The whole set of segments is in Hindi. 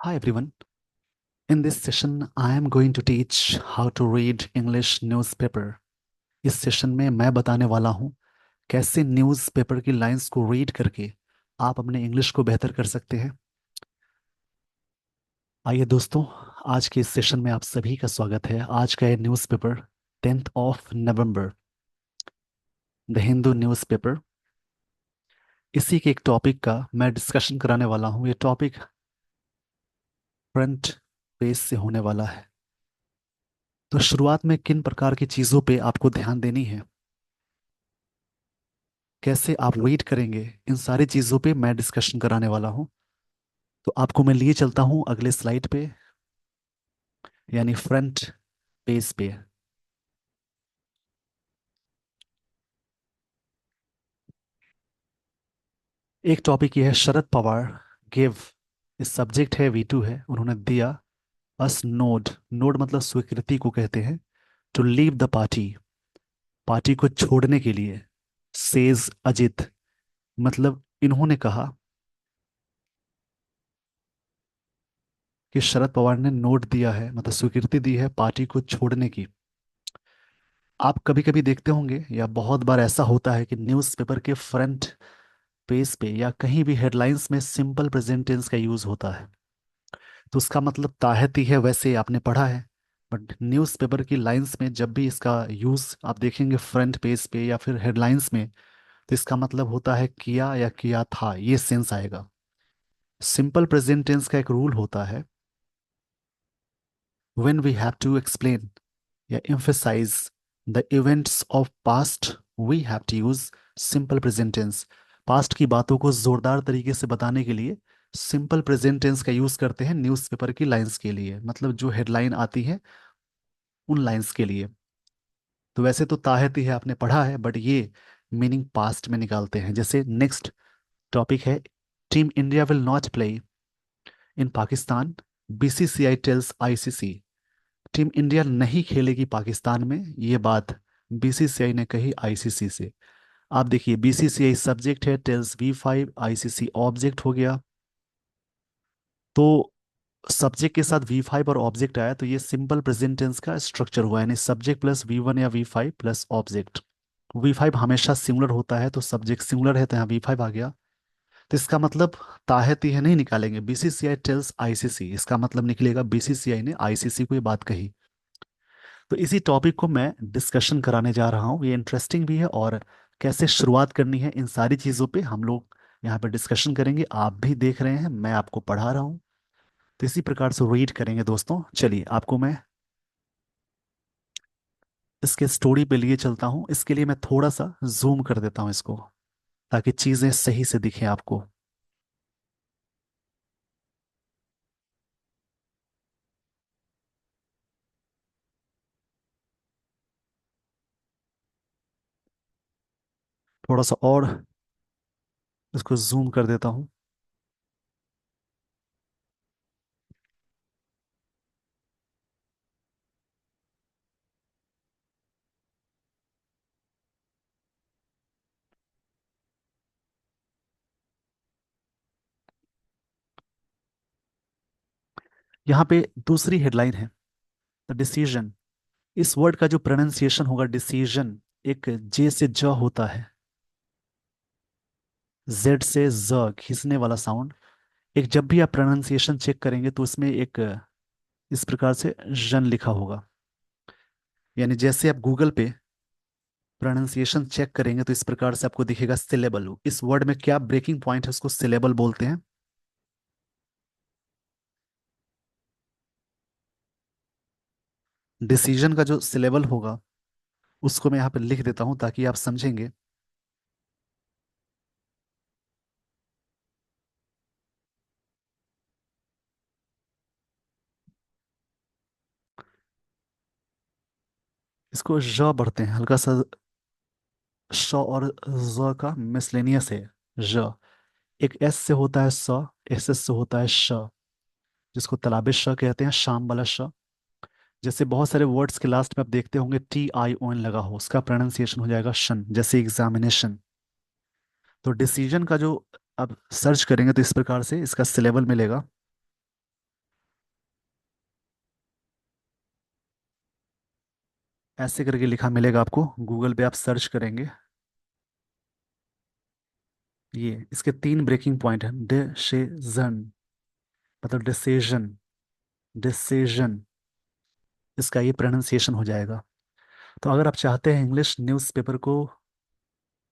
Hi everyone. In this session, I am going to teach how to read English newspaper. इस सेशन में मैं बताने वाला हूँ कैसे न्यूज़पेपर की लाइंस को रीड करके आप अपने इंग्लिश को बेहतर कर सकते हैं। आइए दोस्तों, आज के इस सेशन में आप सभी का स्वागत है। आज का ये newspaper 10 November, the Hindu newspaper. इसी के एक टॉपिक का मैं डिस्कशन कराने वाला हूँ। ये टॉपिक फ्रंट पेज से होने वाला है। तो शुरुआत में किन प्रकार की चीज़ों पे आपको ध्यान देनी है, कैसे आप रीड करेंगे, इन सारी चीज़ों पे मैं डिस्कशन कराने वाला हूँ। तो आपको मैं लिए चलता हूँ अगले स्लाइड पे, यानी फ्रंट पेज पे। एक टॉपिक ये है, शरद पवार गिव, इस सब्जेक्ट है V2 है, उन्होंने दिया अस नोड। नोड मतलब स्वीकृति को कहते हैं। To leave the party, party को छोड़ने के लिए। सेज अजित, मतलब इन्होंने कहा कि शरद पवार ने नोट दिया है, मतलब स्वीकृति दी है पार्टी को छोड़ने की। आप कभी कभी देखते होंगे या बहुत बार ऐसा होता है कि न्यूज़पेपर के फ्रंट पेज पे या कहीं भी हेडलाइंस में सिंपल प्रेजेंट टेंस का यूज होता है। तो उसका मतलब ताहती है, वैसे आपने पढ़ा है। बट न्यूज़पेपर की लाइंस में जब भी इसका यूज आप देखेंगे फ्रंट पेज पे या फिर हेडलाइंस में, तो इसका मतलब होता है किया या किया था, ये सेंस आएगा। सिंपल प्रेजेंट टेंस का एक रूल होता है, when we have to explain या emphasize the events of past, we have to use simple present tense। Past की बातों को जोरदार तरीके से बताने के लिए सिंपल प्रेजेंट टेंस का यूज करते हैं न्यूज़पेपर की लाइंस के लिए, मतलब जो हेडलाइन आती है उन लाइंस के लिए। तो वैसे तो ताहती है आपने पढ़ा है, बट ये मीनिंग पास्ट में निकालते हैं। जैसे नेक्स्ट टॉपिक है, team India will not play in Pakistan, BCCI tells ICC। Team India नहीं खेलेगी पाकिस्तान में, ये बात BCCI ने कही ICC से। आप देखिए, BCCI सब्जेक्ट है, टेल्स V5, ICC ऑब्जेक्ट हो गया। तो सब्जेक्ट के साथ V5 और ऑब्जेक्ट आया, तो ये सिंपल प्रेजेंट टेंस का स्ट्रक्चर हुआ, यानी सब्जेक्ट प्लस V1 या V5 प्लस ऑब्जेक्ट। V5 हमेशा सिंगुलर होता है, तो सब्जेक्ट सिंगुलर है, तो यहाँ V5 आ गया। तो इसका मतलब ताहती है नहीं निकालेंगे, BCCI टेल्स ICC, इसका मतलब निकलेगा BCCI ने ICC को ये बात कही। तो इसी टॉपिक को मैं डिस्कशन कराने जा रहा हूँ। ये इंटरेस्टिंग भी है, और कैसे शुरुआत करनी है इन सारी चीज़ों पे हम लोग यहाँ पे डिस्कशन करेंगे। आप भी देख रहे हैं, मैं आपको पढ़ा रहा हूँ, तो इसी प्रकार से रीड करेंगे दोस्तों। चलिए, आपको मैं इसके स्टोरी पे लिए चलता हूँ। इसके लिए मैं थोड़ा सा जूम कर देता हूँ इसको, ताकि चीज़ें सही से दिखें आपको। थोड़ा सा और इसको जूम कर देता हूँ। यहाँ पे दूसरी हेडलाइन है, द डिसीजन। इस वर्ड का जो प्रोनाउंसिएशन होगा डिसीजन, एक जे से ज होता है, जेड से ज खींचने वाला साउंड। एक जब भी आप प्रोनाउंसिएशन चेक करेंगे तो उसमें एक इस प्रकार से जन लिखा होगा, यानी जैसे आप गूगल पे प्रोनाउंसिएशन चेक करेंगे तो इस प्रकार से आपको दिखेगा सिलेबल। इस वर्ड में क्या ब्रेकिंग पॉइंट है, उसको सिलेबल बोलते हैं। डिसीजन का जो सिलेबल होगा उसको मैं यहाँ पे लिख देता हूँ ताकि आप समझेंगे। इसको ज पढ़ते हैं हल्का सा, श और ज का मिसलेनियस है। ज एक एस से होता है स, एस से होता है श, जिसको तलाबिश श कहते हैं, शाम वाला श। जैसे बहुत सारे वर्ड्स के लास्ट में आप देखते होंगे TION लगा हो, उसका प्रोनाउंसिएशन हो जाएगा शन, जैसे एग्जामिनेशन। तो डिसीजन का जो आप सर्च करेंगे तो इस प्रकार से इसका सिलेबल मिलेगा। ऐसे करके लिखा मिलेगा आपको, गूगल पे आप सर्च करेंगे। ये इसके तीन ब्रेकिंग पॉइंट हैं। डिसीजन मतलब डिसीजन, डिसीजन, इसका ये प्रोनाउंसिएशन हो जाएगा। तो अगर आप चाहते हैं इंग्लिश न्यूज़पेपर को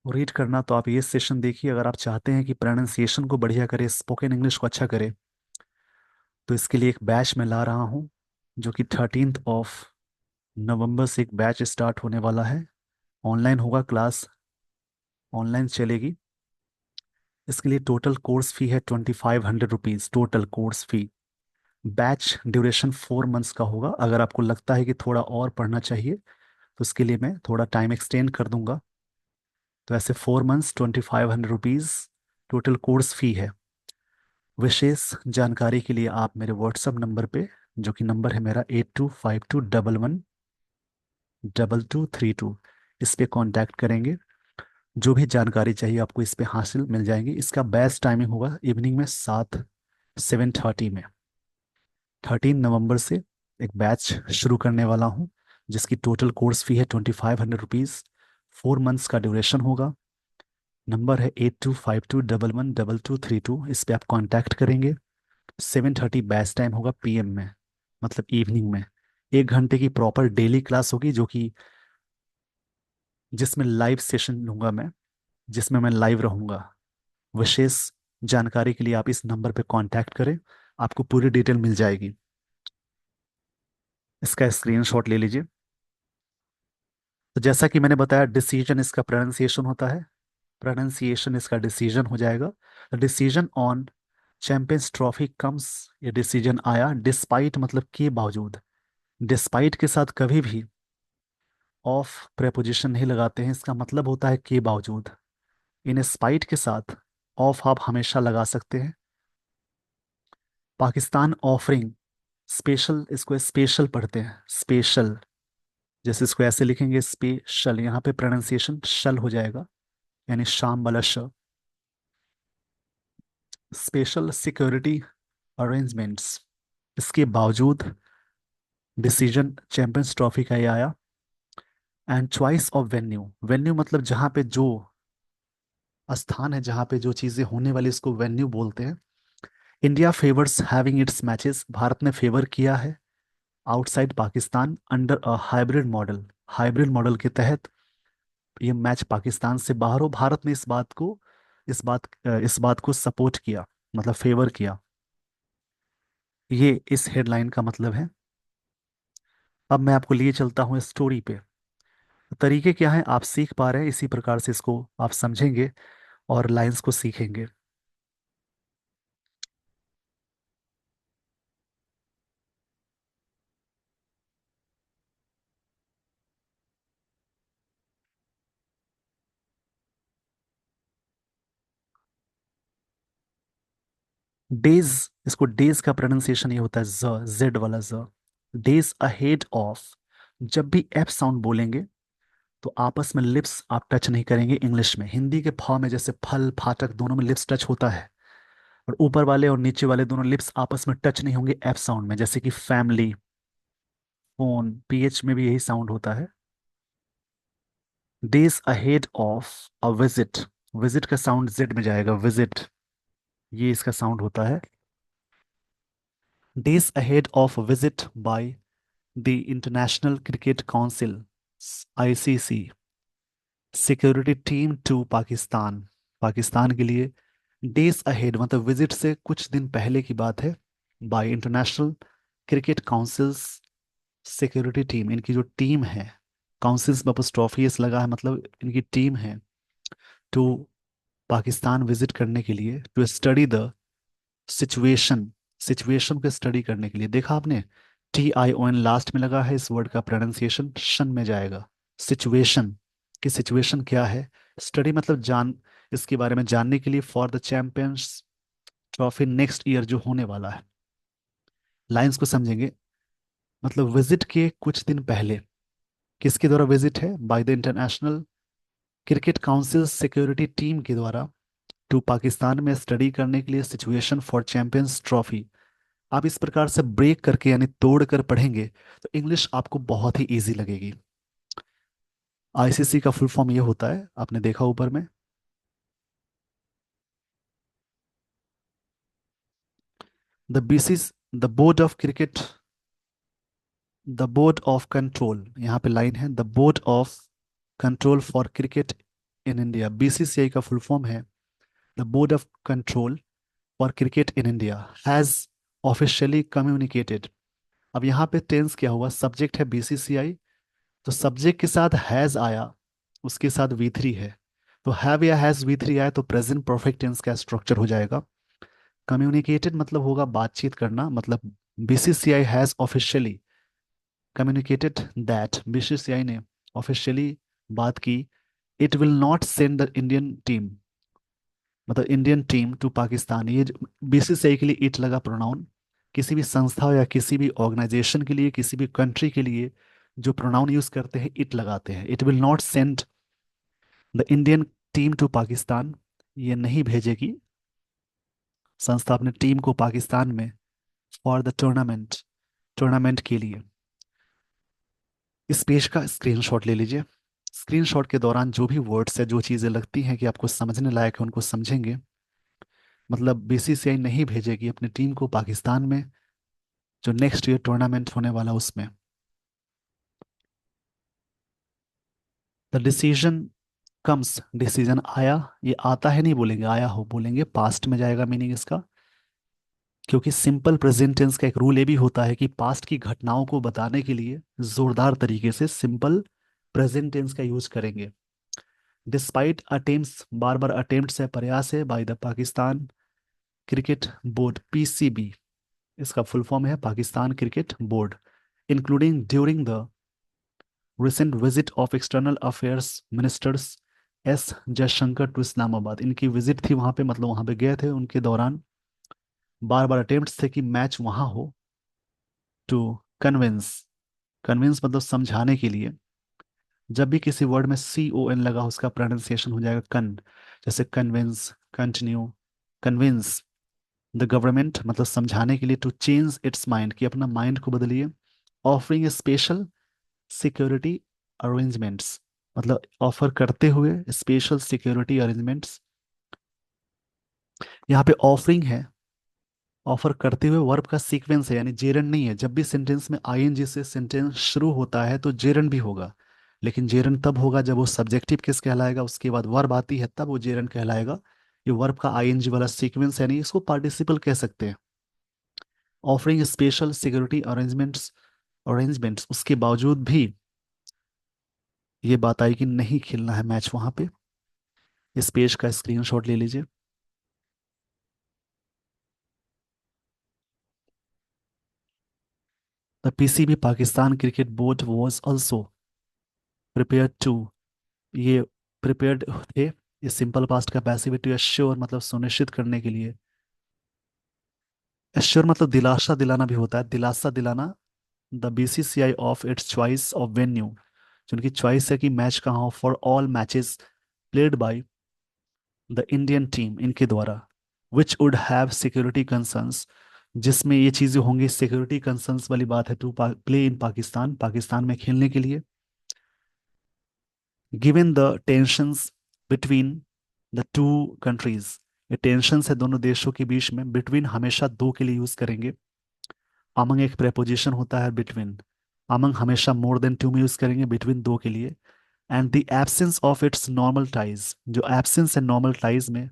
रीड करना तो आप ये सेशन देखिए। अगर आप चाहते हैं कि प्रोनाउंसिएशन को बढ़िया करे, स्पोकन इंग्लिश को अच्छा करे, तो इसके लिए एक बैच मैं ला रहा हूँ, जो कि 13 से एक बैच स्टार्ट होने वाला है। ऑनलाइन होगा क्लास, ऑनलाइन चलेगी। इसके लिए टोटल कोर्स फी है 2500 rupees, total course fee. Batch duration 4 months का होगा। अगर आपको लगता है कि थोड़ा और पढ़ना चाहिए तो उसके लिए मैं थोड़ा टाइम एक्सटेंड कर दूंगा। तो ऐसे 4 months, 2500 rupees total course fee है। विशेष जानकारी के लिए आप मेरे व्हाट्सएप नंबर पे, जो कि नंबर है मेरा 8252112232, इस पे कांटेक्ट करेंगे। जो भी जानकारी चाहिए आपको इस पे हासिल मिल जाएगी। इसका बेस्ट टाइमिंग होगा इवनिंग में 7:30 में। 13 नवंबर से एक बैच शुरू करने वाला हूँ, जिसकी टोटल कोर्स फी है 2500 रुपीज़। 4 मंथ्स का ड्यूरेशन होगा। नंबर है 8252112232, इस पे आप कांटेक्ट करेंगे। 7:30 बैच टाइम होगा पीएम में, मतलब इवनिंग में। 1 घंटे की प्रॉपर डेली क्लास होगी, जो कि जिसमें लाइव सेशन लूंगा मैं, जिसमें मैं लाइव रहूंगा। विशेष जानकारी के लिए आप इस नंबर पे कांटेक्ट करें, आपको पूरी डिटेल मिल जाएगी। इसका स्क्रीनशॉट ले लीजिए। तो जैसा कि मैंने बताया, डिसीजन इसका प्रोनाउंसिएशन होता है, प्रोनाउंसिएशन इसका डिसीजन हो जाएगा। Decision on champions trophy comes, ये डिसीजन आया डिस्पाइट मतलब के बावजूद। डिस्पाइट के साथ कभी भी ऑफ प्रेपोजिशन नहीं लगाते हैं, इसका मतलब होता है के बावजूद। इन स्पाइट के साथ ऑफ आप हमेशा लगा सकते हैं। पाकिस्तान ऑफरिंग स्पेशल, इसको स्पेशल पढ़ते हैं, स्पेशल। जैसे इसको ऐसे लिखेंगे स्पेशल, यहाँ पे प्रोनाउंसिएशन शल हो जाएगा, यानी शाम वाला श। स्पेशल सिक्योरिटी अरेंजमेंट्स, इसके बावजूद डिसीजन चैंपियंस ट्रॉफी का ये आया। And choice of venue, venue मतलब जहाँ पे जो स्थान है, जहाँ पे जो चीज़ें होने वाली, इसको वेन्यू बोलते हैं। India favours having its matches, Bharat ने फेवर किया है outside Pakistan under a hybrid model. Hybrid model के तहत ये मैच पाकिस्तान से बाहर हो, भारत ने इस बात को सपोर्ट किया, मतलब फेवर किया। ये इस हेडलाइन का मतलब है। अब मैं आपको लिए चलता हूँ स्टोरी पे। तरीके क्या है, आप सीख पा रहे हैं, इसी प्रकार से इसको आप समझेंगे और लाइंस को सीखेंगे। डेज, इसको डेज का प्रोनाउंसिएशन ये होता है ज, जेड वाला ज। डेज अहेड ऑफ, जब भी एफ साउंड बोलेंगे तो आपस में लिप्स आप टच नहीं करेंगे। इंग्लिश में, हिंदी के फ में जैसे फल फाटक दोनों में लिप्स टच होता है, और ऊपर वाले और नीचे वाले दोनों लिप्स आपस में टच नहीं होंगे एफ साउंड में। जैसे कि फैमिली, फोन, पीएच में भी यही साउंड होता है। Days ahead of a visit, visit का साउंड जेड में जाएगा, विजिट, ये इसका साउंड होता है। Days ahead of visit by the international cricket council, ICC, security team to Pakistan, Pakistan के लिए। डेज अहेड मतलब विजिट से कुछ दिन पहले की बात है। Bye international cricket councils security team, इनकी जो टीम है, काउंसिल्स में ट्रॉफी इस लगा है, मतलब इनकी टीम है, टू पाकिस्तान विजिट करने के लिए, to study the situation, situation को स्टडी करने के लिए। देखा आपने, TION लास्ट में लगा है, इस वर्ड का प्रोनाउंसिएशन शन में जाएगा। सिचुएशन, कि सिचुएशन क्या है, स्टडी मतलब जान, इसके बारे में जानने के लिए, for the champions trophy next year जो होने वाला है। लाइंस को समझेंगे, मतलब विजिट के कुछ दिन पहले, किसके द्वारा विजिट है, by the international cricket council security team के द्वारा, टू पाकिस्तान में स्टडी करने के लिए सिचुएशन फॉर चैंपियंस ट्रॉफी। आप इस प्रकार से ब्रेक करके यानी तोड़ कर पढ़ेंगे तो इंग्लिश आपको बहुत ही इजी लगेगी। आईसीसी का फुल फॉर्म ये होता है, आपने देखा ऊपर में, the BCs the board of cricket, the board of control, यहाँ पे लाइन है, the board of control for cricket in India. BCCI का फुल फॉर्म है the board of control for cricket in India has officially communicated. अब यहाँ पे टेंस क्या हुआ, सब्जेक्ट है बीसीसीआई, तो सब्जेक्ट के साथ हैज आया, उसके साथ वी थ्री है, तो हैव या हैज वी थ्री आया तो प्रेजेंट परफेक्ट टेंस का स्ट्रक्चर हो जाएगा। कम्युनिकेटेड मतलब होगा बातचीत करना, मतलब BCCI has officially communicated that, BCCI ने ऑफिशियली बात की, it will not send the Indian team, मतलब इंडियन टीम टू पाकिस्तान। ये बीसीसीआई के लिए इट लगा प्रोनाउन, किसी भी संस्था या किसी भी ऑर्गेनाइजेशन के लिए, किसी भी कंट्री के लिए जो प्रोनाउन यूज करते हैं इट लगाते हैं। It will not send the Indian team to Pakistan, ये नहीं भेजेगी संस्था अपने टीम को पाकिस्तान में, फॉर द टूर्नामेंट, टूर्नामेंट के लिए। इस पेज का स्क्रीनशॉट ले लीजिए। स्क्रीनशॉट के दौरान जो भी वर्ड्स है, जो चीज़ें लगती हैं कि आपको समझने लायक है, उनको समझेंगे। मतलब बीसीसीआई नहीं भेजेगी अपनी टीम को पाकिस्तान में, जो नेक्स्ट ईयर टूर्नामेंट होने वाला उसमें। द डिसीजन कम्स, डिसीजन आया, ये आता है नहीं बोलेंगे, आया हो बोलेंगे, पास्ट में जाएगा मीनिंग इसका। क्योंकि सिंपल प्रेजेंट टेंस का एक रूल ये भी होता है कि पास्ट की घटनाओं को बताने के लिए जोरदार तरीके से सिंपल प्रेजेंट टेंस का यूज करेंगे। डिस्पाइट अटेम्प्ट्स, बार बार अटेम्प्ट्स है, प्रयास है, by the Pakistan cricket board, PCB इसका फुल फॉर्म है, Pakistan cricket board, including during the recent visit of external affairs ministers S Jaishankar to Islamabad. इनकी विजिट थी वहां पे, मतलब वहां पे गए थे, उनके दौरान बार बार अटेम्प्ट्स थे कि मैच वहां हो, टू कन्विंस, कन्विंस मतलब समझाने के लिए। जब भी किसी वर्ड में सी ओ एन लगा उसका प्रोनाउंसिएशन हो जाएगा कन, जैसे convince, continue, convince the government मतलब समझाने के लिए, टू चेंज इट्स माइंड कि अपना माइंड को बदलिए, ऑफरिंग स्पेशल सिक्योरिटी अरेंजमेंट्स मतलब ऑफर करते हुए स्पेशल सिक्योरिटी अरेंजमेंट्स। यहाँ पे ऑफरिंग है, ऑफर करते हुए वर्ब का सीक्वेंस है, यानी जेरन नहीं है। जब भी सेंटेंस में आईएनजी से सेंटेंस शुरू होता है तो जेरन भी होगा, लेकिन जेरन तब होगा जब वो सब्जेक्टिव केस कहलाएगा, उसके बाद वर्ब आती है तब वो जेरन कहलाएगा। ये वर्ब का आईएनजी वाला सीक्वेंस है, नहीं इसको पार्टिसिपल कह सकते हैं। Offering special security arrangements, arrangements उसके बावजूद भी ये बात आई कि नहीं खेलना है मैच वहां पे। इस पेज का स्क्रीनशॉट ले लीजिए। The PCB Pakistan cricket board was also prepared to, ये प्रिपेयर्ड थे, ये सिंपल पास्ट का पैसिव टू एश्योर मतलब सुनिश्चित करने के लिए। एश्योर मतलब दिलासा दिलाना भी होता है, दिलासा दिलाना the BCCI of its choice of venue, जो उनकी चॉइस है कि मैच कहाँ हो, for all matches played by the Indian team इनके द्वारा, which would have security concerns, जिसमें ये चीजें होंगी, सिक्योरिटी कंसर्न्स वाली बात है, to play in Pakistan, Pakistan में खेलने के लिए। Given the tensions between the two countries, ये टेंशंस है दोनों देशों के बीच में, बिटवीन हमेशा दो के लिए यूज करेंगे। अमंग एक प्रेपोजिशन होता है बिटवीन, अमंग हमेशा मोर देन टू में यूज करेंगे बिटवीन दो के लिए। And the absence of its normal ties, जो एब्सेंस है नॉर्मल टाइज में,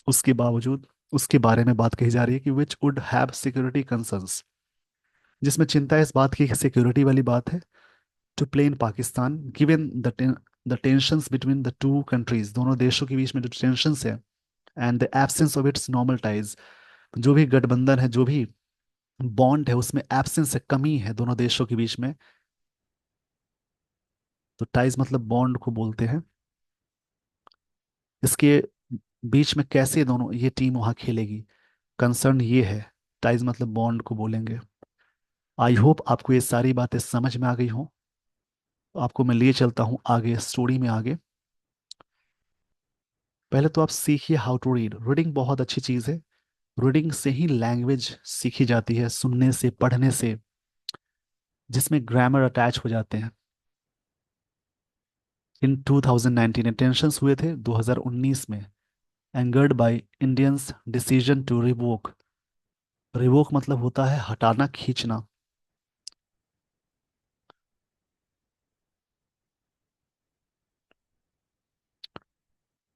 उसके बावजूद उसके बारे में बात कही जा रही है कि विच वुड हैव सिक्योरिटी कंसर्न्स, जिसमें चिंता है इस बात की, सिक्योरिटी वाली बात है, to play in Pakistan given the tensions between the two countries, दोनों देशों के बीच में जो टेंशंस है, and the absence of its normal ties, जो भी गठबंधन है, जो भी बॉन्ड है उसमें एब्सेंस है, कमी है दोनों देशों के बीच में। तो टाइज मतलब बॉन्ड को बोलते हैं। इसके बीच में कैसे दोनों ये टीम वहां खेलेगी, कंसर्न ये है, टाइज मतलब बॉन्ड को बोलेंगे। आई होप आपको ये सारी बातें समझ में आ गई हों। तो आपको मैं लिए चलता हूँ आगे स्टोरी में आगे। पहले तो आप सीखिए हाउ टू रीड, रीडिंग बहुत अच्छी चीज़ है। रीडिंग से ही लैंग्वेज सीखी जाती है, सुनने से, पढ़ने से, जिसमें ग्रामर अटैच हो जाते हैं। इन 2019 टेंशन्स हुए थे 2019 में। Angered by Indians decision to revoke. Revoke मतलब होता है हटाना, खींचना।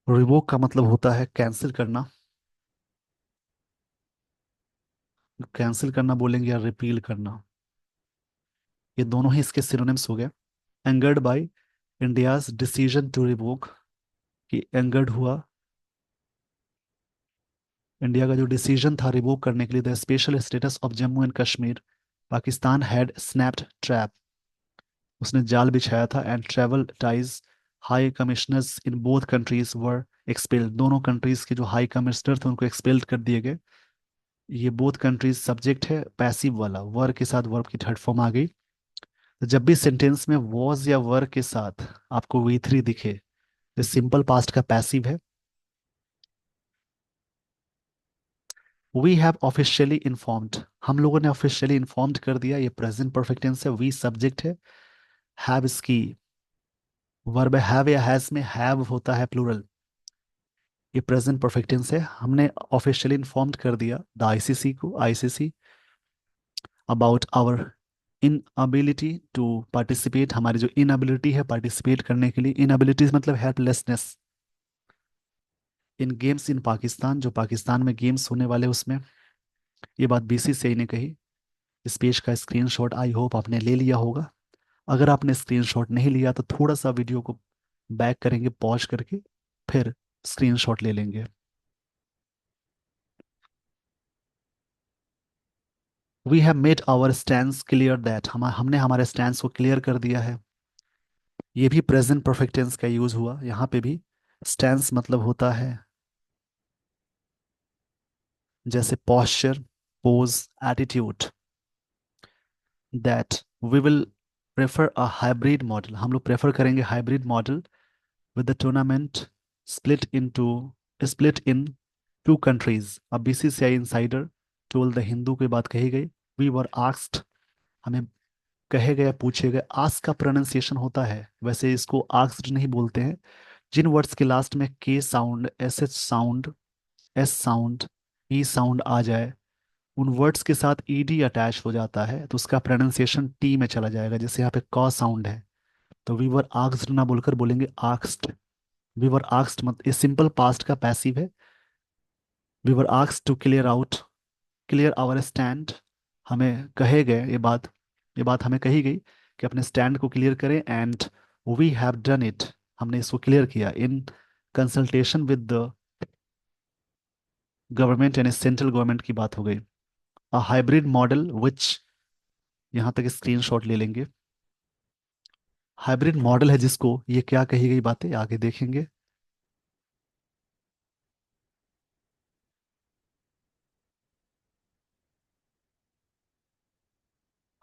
रिवोक का मतलब होता है कैंसिल करना। कैंसिल करना बोलेंगे या रिपील करना, ये दोनों ही इसके सिनोनिम्स हो गए। Angered by India's decision to revoke, कि एंगर्ड हुआ इंडिया का जो डिसीजन था रिवोक करने के लिए the special status of Jammu and Kashmir. Pakistan had snapped trap, उसने जाल बिछाया था। And travel ties high commissioners in both countries were expelled, दोनों कंट्रीज के जो हाई कमिश्नर थे उनको एक्सपेल्ड कर दिए गए। ये बोथ कंट्रीज सब्जेक्ट है पैसिव वाला, वर के साथ वर्ब की थर्ड फॉर्म आ गई। तो जब भी सेंटेंस में वॉज या वर के साथ आपको V3 दिखे, तो सिंपल पास्ट का पैसिव है। वी हैव ऑफिशियली इन्फॉर्म्ड, हम लोगों ने ऑफिशियली इन्फॉर्म्ड कर दिया, ये प्रेजेंट परफेक्ट टेंस है। वी सब्जेक्ट है। हैव इसकी वर्ब हैव या हैज में हैव होता है प्लूरल, ये प्रेजेंट परफेक्ट टेंस है। हमने ऑफिशियली इन्फॉर्म्ड कर दिया द आईसीसी को, ICC, about our inability to participate, हमारी जो इनएबिलिटी है पार्टिसिपेट करने के लिए। इनएबिलिटी मतलब हेल्पलेसनेस इन गेम्स इन पाकिस्तान, जो पाकिस्तान में गेम्स होने वाले उसमें। ये बात बीसीसीआई ने कही। इस पेज का स्क्रीनशॉट आई होप आपने ले लिया होगा। अगर आपने स्क्रीनशॉट नहीं लिया तो थोड़ा सा वीडियो को बैक करेंगे पॉज करके, फिर स्क्रीनशॉट ले लेंगे। We have made our stand clear that, हमने हमारे स्टैंड को क्लियर कर दिया है। ये भी प्रेजेंट परफेक्ट टेंस का यूज हुआ यहाँ पे भी। स्टैंड मतलब होता है जैसे posture, pose, attitude. That we will prefer a hybrid model, हम लोग प्रेफर करेंगे hybrid model with the tournament split into split in two countries. अब BCCI insider toll the Hindu की बात कही गई। वी वर आस्क्ड, हमें कहे गए, पूछे गए। आस्क का प्रोनाउंसिएशन होता है, वैसे इसको आस्क्ड नहीं बोलते हैं। जिन वर्ड्स के लास्ट में के sound, S H sound, S sound, E sound आ जाए, उन वर्ड्स के साथ ईडी अटैच हो जाता है तो उसका प्रोनाउंसिएशन टी में चला जाएगा। जैसे यहाँ पे क साउंड है तो वी वर आस्क्ड ना बोलकर बोलेंगे आस्क्ड। वी वर आस्क्ड मत, ये सिंपल पास्ट का पैसिव है। We were asked to clear out, clear our stand, हमें कहे गए ये बात हमें कही गई कि अपने स्टैंड को क्लियर करें। And we have done it, हमने इसको क्लियर किया in consultation with the government, यानी सेंट्रल गवर्नमेंट की बात हो गई। अ हाइब्रिड मॉडल विच, यहाँ तक स्क्रीनशॉट ले लेंगे। हाइब्रिड मॉडल है जिसको, ये क्या कही गई बातें आगे देखेंगे।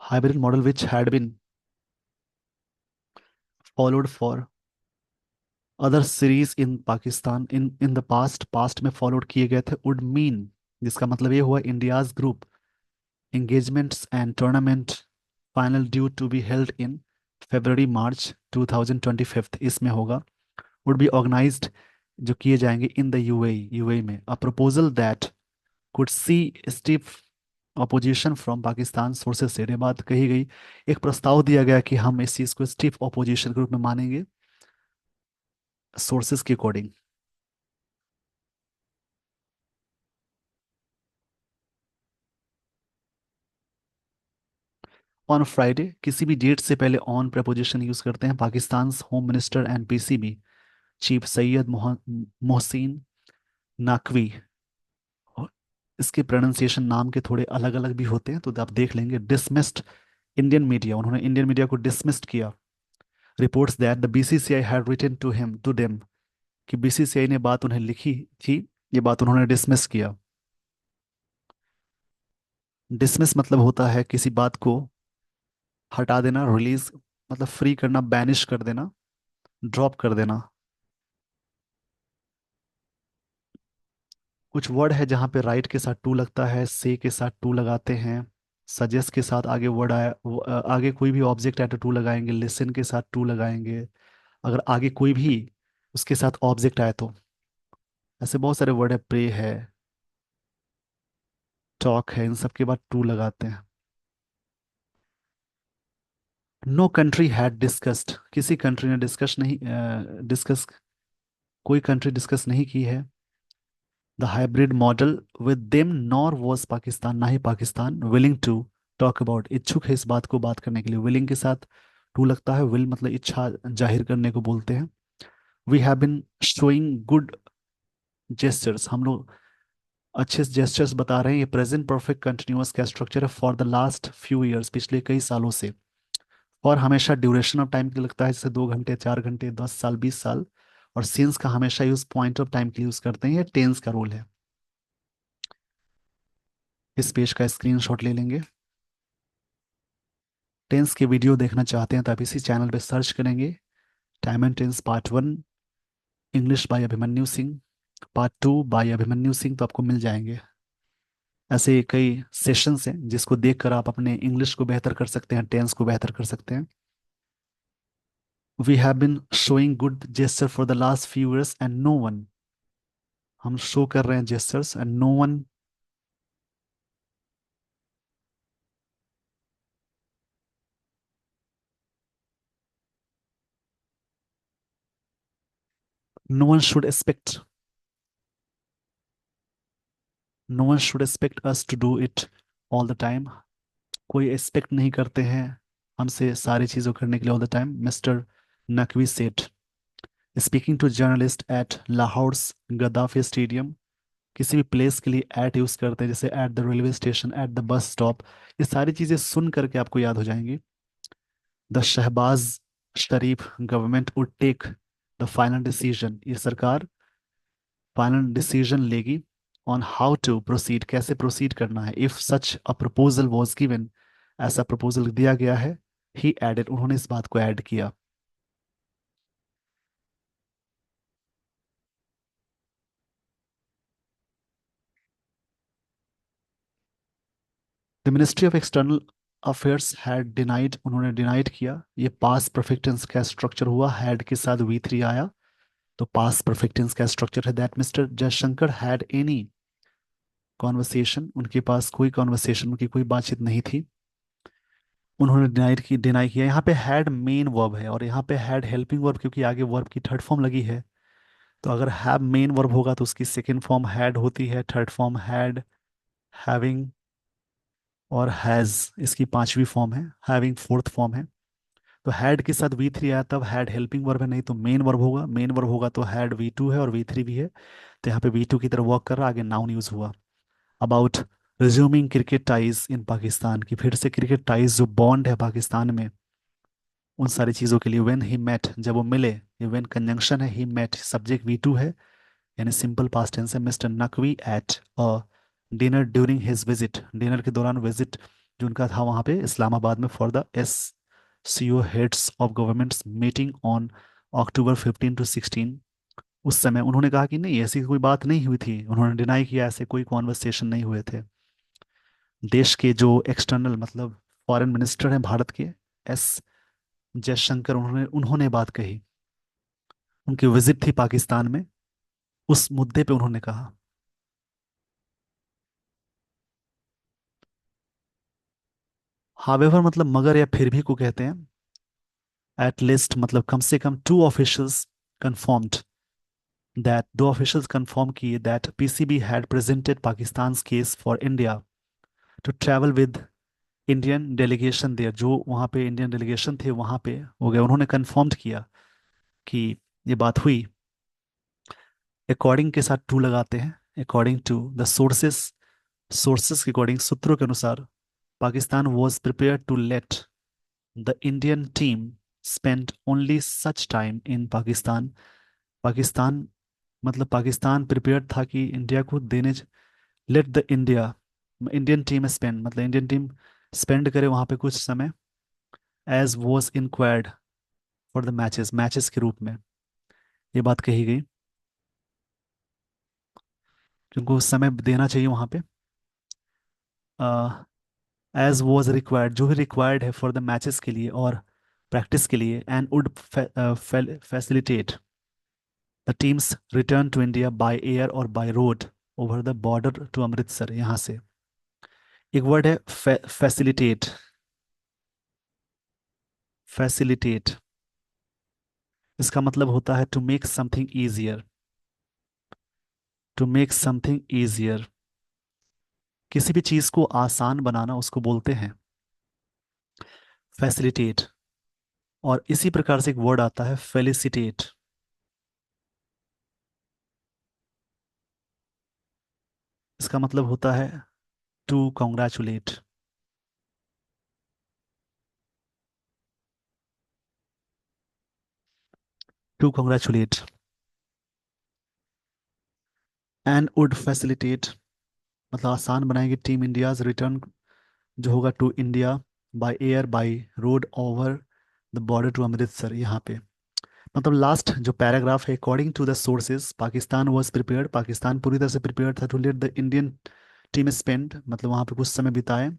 Hybrid model which had been followed for other series in Pakistan in in the past, past में फॉलोड किए गए थे, वुड मीन, जिसका मतलब ये हुआ India's group engagements and tournament final due to be held in February March 2025, इसमें होगा। वुड बी ऑर्गेनाइज्ड, जो किए जाएंगे इन द यूएई, यूएई में। A proposal that could see stiff opposition from Pakistan sources से, ये बात कही गई, एक प्रस्ताव दिया गया कि हम इस चीज़ को स्टिफ अपोजिशन के रूप में मानेंगे सोर्सेज के अकॉर्डिंग। ऑन फ्राइडे, किसी भी डेट से पहले ऑन प्रपोजिशन यूज करते हैं Pakistan home minister and PCB chief Syed Mohsin Naqvi. और इसके प्रोनाउंसिएशन नाम के थोड़े अलग अलग भी होते हैं तो आप देख लेंगे। डिसमिस्ड इंडियन मीडिया, उन्होंने इंडियन मीडिया को डिसमिस्ड किया। Reports that the BCCI had written to him to them, कि बीसीसीआई ने बात उन्हें लिखी थी, ये बात उन्होंने डिसमिस किया। डिसमिस मतलब होता है किसी बात को हटा देना, रिलीज मतलब फ्री करना, बैनिश कर देना, ड्रॉप कर देना। कुछ वर्ड है जहाँ पे राइट के साथ टू लगता है, से के साथ टू लगाते हैं, सजेस्ट के साथ आगे वर्ड आया आगे कोई भी ऑब्जेक्ट है तो टू लगाएंगे, लिसन के साथ टू लगाएंगे, अगर आगे कोई भी उसके साथ ऑब्जेक्ट आए तो। ऐसे बहुत सारे वर्ड है, प्रे है, टॉक है, इन सब के बाद टू लगाते हैं। नो कंट्री हैड डिस्कस्ड, किसी कंट्री ने डिस्कस, कोई कंट्री डिस्कस नहीं की है the hybrid model with them, nor was Pakistan, ना ही Pakistan willing to talk about, इच्छुक है इस बात को बात करने के लिए। विलिंग के साथ टू लगता है, विल मतलब इच्छा जाहिर करने को बोलते हैं। We have been showing good gestures, हम लोग अच्छे जेस्चर्स बता रहे हैं। ये प्रेजेंट परफेक्ट कंटिन्यूअस का स्ट्रक्चर है, for the last few years, पिछले कई सालों से। और हमेशा ड्यूरेशन ऑफ टाइम के लिए लगता है, जैसे 2 घंटे, 4 घंटे, 10 साल, 20 साल। और सिंस का हमेशा यूज पॉइंट ऑफ टाइम के लिए यूज करते हैं, ये टेंस का रूल है। इस पेज का स्क्रीनशॉट ले लेंगे। टेंस के वीडियो देखना चाहते हैं तो आप इसी चैनल पे सर्च करेंगे, time and tense part 1, English by Abhimanyu Singh, part 2 by Abhimanyu Singh, तो आपको मिल जाएंगे। ऐसे कई सेशंस हैं जिसको देखकर आप अपने इंग्लिश को बेहतर कर सकते हैं, टेंस को बेहतर कर सकते हैं। We have been showing good gesture for the last few years and no one, हम शो कर रहे हैं gestures and no one, no one should expect, no one should expect us to do it all the time, कोई एक्सपेक्ट नहीं करते हैं हमसे सारी चीज़ों करने के लिए all the time, mister Naqvi said, speaking to journalist at Lahore Gaddafi stadium. किसी भी प्लेस के लिए एट यूज़ करते हैं, जैसे at the railway station, at the bus stop. ये सारी चीज़ें सुन करके आपको याद हो जाएंगी। द Shahbaz Sharif government would take the final decision, ये सरकार फाइनल डिसीजन लेगी ऑन हाउ टू प्रोसीड, कैसे प्रोसीड करना है। If such a proposal was given, ऐसा प्रपोजल दिया गया है। ही एडेड, उन्होंने इस बात को ऐड किया। The ministry of external affairs had denied, उन्होंने डिनाइड किया। ये पास परफेक्ट टेंस का स्ट्रक्चर हुआ, हैड के साथ V3 आया, तो पास परफेक्ट टेंस का स्ट्रक्चर है। That mister Jaishankar had any conversation, उनके पास कोई कॉन्वर्सेशन, उनकी कोई बातचीत नहीं थी। उन्होंने डिनाई किया। यहाँ पे हैड मेन वर्ब है और यहाँ पे हैड हेल्पिंग वर्ब, क्योंकि आगे वर्ब की थर्ड फॉर्म लगी है। तो अगर हैव मेन वर्ब होगा तो उसकी सेकंड फॉर्म हैड होती है, थर्ड फॉर्म हैड, हैविंग, और हैज इसकी पांचवी फॉर्म है, हैविंग फोर्थ फॉर्म है। तो हैड के साथ V3 आया तब हैड हेल्पिंग वर्ब है, नहीं तो मेन वर्ब होगा। मेन वर्ब होगा तो हैड V2 है और V3 भी है, तो यहाँ पे V2 की तरफ वर्क कर रहा, आगे नाउन यूज हुआ। अबाउट रिज्यूमिंग क्रिकेट टाइज इन पाकिस्तान की, फिर से क्रिकेट टाइज जो बॉन्ड है पाकिस्तान में, उन सारी चीज़ों के लिए। व्हेन ही मेट, जब वो मिले, ये व्हेन कंजंक्शन है, ही मेट सब्जेक्ट V2 है, यानी सिंपल पास्ट टेंस है। Mister Naqvi at a dinner during his visit, dinner के दौरान विजिट जो उनका था वहाँ पे इस्लामाबाद में, for the SCO heads of governments meeting on October 15 to 16। उस समय उन्होंने कहा कि नहीं, ऐसी कोई बात नहीं हुई थी, उन्होंने डिनाई किया, ऐसे कोई कॉन्वर्सेशन नहीं हुए थे। देश के जो एक्सटर्नल मतलब फॉरेन मिनिस्टर हैं भारत के, एस जयशंकर, उन्होंने उन्होंने बात कही, उनकी विजिट थी पाकिस्तान में, उस मुद्दे पे उन्होंने कहा। हावेवर मतलब मगर या फिर भी को कहते हैं। एट लिस्ट मतलब कम से कम, टू ऑफिशियल्स कंफर्म्ड दैट, दो ऑफिशियल्स कंफर्म किए that PCB had presented Pakistan case for India to travel with Indian delegation there, जो वहाँ पे इंडियन डेलीगेशन थे वहाँ पे हो गए, उन्होंने कंफर्म्ड किया कि ये बात हुई। अकॉर्डिंग के साथ टू लगाते हैं, according to the sources, sources के अकॉर्डिंग, सूत्रों के अनुसार, Pakistan was prepare to let the Indian team spend only such time in Pakistan. Pakistan मतलब पाकिस्तान प्रिपेयर था कि इंडिया को देने, let the India, Indian team spend मतलब इंडियन टीम स्पेंड करे वहाँ पे कुछ समय, as was inquired for the matches, matches के रूप में ये बात कही गई, कि उनको समय देना चाहिए वहाँ पे, एज वॉज रिक्वायर्ड, जो भी रिक्वायर्ड है फॉर द मैचेस के लिए, और प्रैक्टिस के लिए and would facilitate the teams return to India by air और by road over the border to Amritsar. यहाँ से एक वर्ड है फैसिलिटेट। फैसिलिटेट इसका मतलब होता है to make something easier. To make something easier, किसी भी चीज को आसान बनाना उसको बोलते हैं फैसिलिटेट। और इसी प्रकार से एक वर्ड आता है फेलिसिटेट। इसका मतलब होता है to congratulate. To congratulate and would facilitate मतलब आसान बनाएगी टीम इंडियाज रिटर्न जो होगा to India by air by road over the border to Amritsar. यहाँ पे मतलब लास्ट जो पैराग्राफ है, according to the sources Pakistan was prepared, Pakistan पूरी तरह से प्रिपेयर्ड था to let the Indian team spend मतलब वहाँ पे कुछ समय बिताए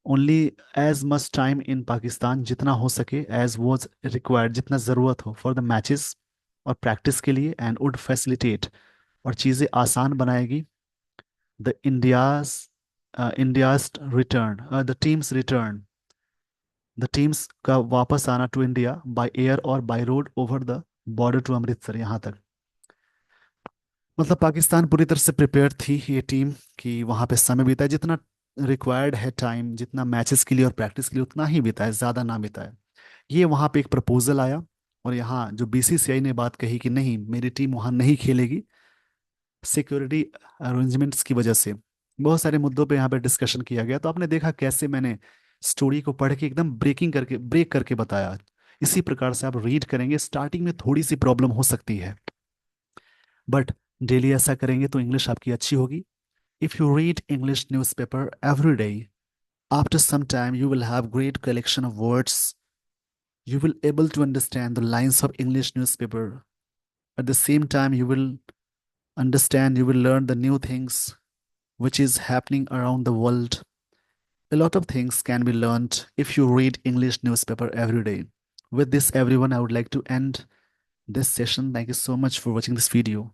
only as much time in Pakistan जितना हो सके, एज वॉज रिक्वायर्ड जितना ज़रूरत हो फॉर द मैचेस और प्रैक्टिस के लिए, एंड वुड फैसिलिटेट और चीज़ें आसान बनाएगी the India's return the teams return the teams का वापस आना टू इंडिया बाय एयर और by road over the border to Amritsar. यहाँ तक मतलब पाकिस्तान पूरी तरह से प्रिपेयर थी ये टीम कि वहाँ पे समय बिताए जितना रिक्वायर्ड है टाइम, जितना मैचेस के लिए और प्रैक्टिस के लिए उतना ही बिताए, ज़्यादा ना बिताए। ये वहाँ पे एक प्रपोजल आया और यहाँ जो बीसीसीआई ने बात कही कि नहीं मेरी टीम वहाँ नहीं खेलेगी सिक्योरिटी अरेंजमेंट्स की वजह से। बहुत सारे मुद्दों पे यहाँ पे डिस्कशन किया गया। तो आपने देखा कैसे मैंने स्टोरी को पढ़ के एकदम ब्रेक करके बताया। इसी प्रकार से आप रीड करेंगे, स्टार्टिंग में थोड़ी सी प्रॉब्लम हो सकती है बट डेली ऐसा करेंगे तो इंग्लिश आपकी अच्छी होगी। If you read English newspaper every day, after some time you will have great collection of words. You will able to understand the lines of English newspaper. At the same time you will understand, you will learn the new things which is happening around the world. A lot of things can be learned if you read English newspaper every day. With this everyone, I would like to end this session. Thank you so much for watching this video.